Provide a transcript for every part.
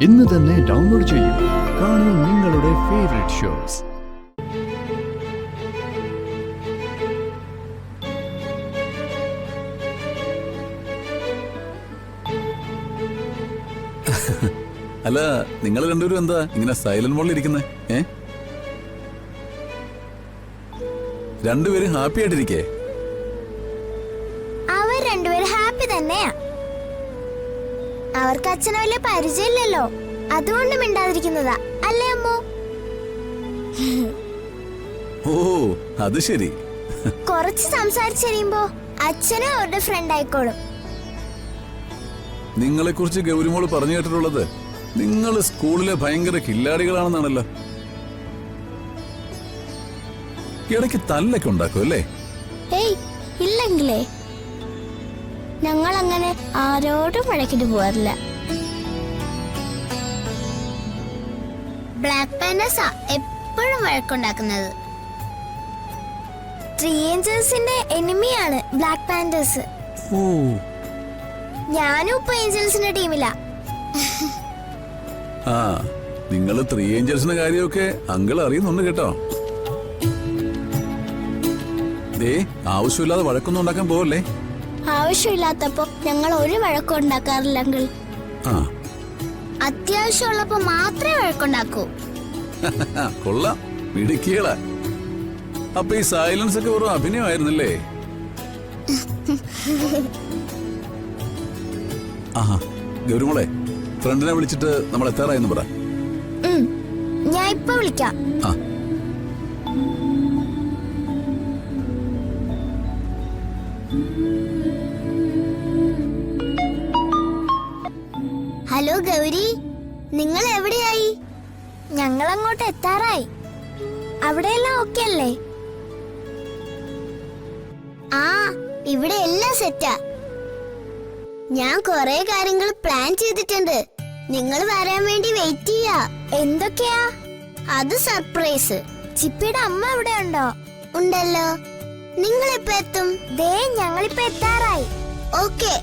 ഇന്ന് തന്നെ ഡൗൺലോഡ് ചെയ്യൂ. കാണൂ നിങ്ങളുടെ ഫേവറേറ്റ് ഷോസ്. അല്ല, നിങ്ങൾ രണ്ടുപേരും എന്താ ഇങ്ങനെ സൈലന്റ് മോഡിൽ ഇരിക്കുന്നേ? രണ്ടുപേരും ഹാപ്പി ആയിട്ടിരിക്കേ? അവർ രണ്ടുപേരും ഹാപ്പി തന്നെയാ. അവർക്ക് അച്ഛനെ വലിയ പരിചയമില്ലല്ലോ, അതുകൊണ്ട് മിണ്ടാതിരിക്കുന്നതാ. അല്ലേ അമ്മോ? ഓ, അത് ശരി. കുറച്ച് സംസാരിച്ചറിയുമ്പോ അച്ഛനും അവരുടെ ഫ്രണ്ട് ആയിക്കോളും. നിങ്ങളെ കുറിച്ച് ഗൗരിമോള് പറഞ്ഞു കേട്ടിട്ടുള്ളത് നിങ്ങൾ സ്കൂളിലെ ഭയങ്കര കില്ലാടികളാണെന്നാണല്ലോ. ഇടയ്ക്ക് തല്ലൊക്കെ ഉണ്ടാക്കും അല്ലേ? ഏയ് ഇല്ലെങ്കിലേ, ഞങ്ങൾ അങ്ങനെ ആരോടും വഴക്കിട്ട് പോവാറില്ല. ബ്ലാക്ക് പാൻഡേഴ്സാ എപ്പോഴും വഴക്കുണ്ടാക്കുന്നത്. 3 ഏഞ്ചൽസിന്റെ എനിമിയാണ് ബ്ലാക്ക് പാൻഡേഴ്സ്. ഓ, ഞാനും ഇപ്പൊ ഏഞ്ചൽസിന്റെ ടീമിലാ. ആ, നിങ്ങൾ 3 ഏഞ്ചൽസിന്റെ കാര്യമൊക്കെ അങ്കിൾ അറിയുന്നുണ്ട് കേട്ടോ. ദേ, ആവശ്യമില്ലാതെ വഴക്കൊന്നും ഉണ്ടാക്കാൻ പോവല്ലേ. ആവശ്യമില്ലാത്തപ്പോ ഞങ്ങൾ ഒരു വഴക്കം ഉണ്ടാക്കാറില്ല അങ്കിൾ. അത്യാവശ്യമുള്ളപ്പോ മാത്രമേ വഴക്കുണ്ടാക്കൂ. കൊള്ളാം, മിടുക്കികളാ. അപ്പൊ ഈ സൈലൻസ് ഒക്കെ വെറും അഭിനയമായിരുന്നല്ലേ? ആഹാ, ഗൗരിമോളെ, ഫ്രണ്ടിനെ വിളിച്ചിട്ട് നമ്മൾ എത്താറായെന്ന് പറ. ഞാൻ ഇപ്പൊ വിളിക്കാം. ഹലോ ഗൗരി, നിങ്ങൾ എവിടെയായി? ഞങ്ങൾ അങ്ങോട്ട് എത്താറായി. അവിടെയെല്ലാം ഓക്കെ അല്ലേ? ആ, ഇവിടെ എല്ലാം സെറ്റാ. ഞാൻ കുറെ കാര്യങ്ങൾ പ്ലാൻ ചെയ്തിട്ടുണ്ട്. നിങ്ങൾ വരാൻ വേണ്ടി വെയിറ്റ് ചെയ്യാ. എന്തൊക്കെയാ? അത് സർപ്രൈസ്. ചിപ്പിയുടെ അമ്മ ഇവിടെ ഉണ്ടോ? ഉണ്ടല്ലോ. നിങ്ങൾ ഇപ്പൊ എത്തും? ദേ, ഞങ്ങളിപ്പോ എത്താറായി. ഓക്കെ,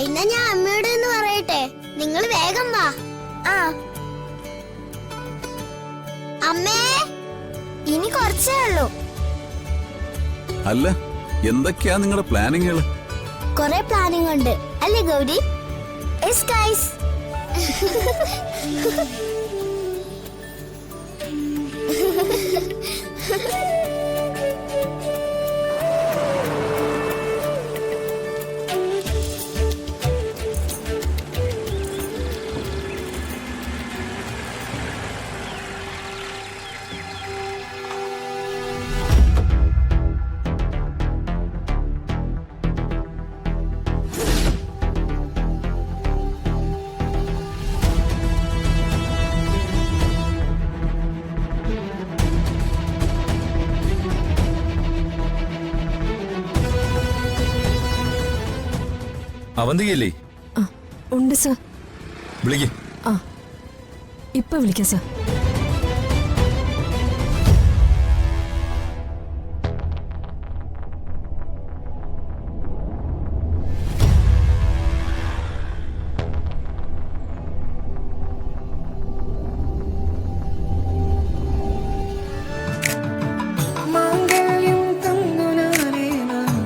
എന്നാ ഞാൻ അമ്മയോട് എന്ന് പറയട്ടെ. നിങ്ങൾ വേഗം വാ. ആ അമ്മേ, ഇനി കുറച്ചേ ഉള്ളൂ. അല്ല, എന്തൊക്കെയാ നിങ്ങളുടെ പ്ലാനിങ്ങുകൾ? കുറെ പ്ലാനിങ് ഉണ്ട് അല്ലേ ഗൗരി? Yes guys. അവന്തികയില്ലേ? ഉണ്ട് സർ. വിളിക്ക്. ഇപ്പൊ വിളിക്കാം സർ.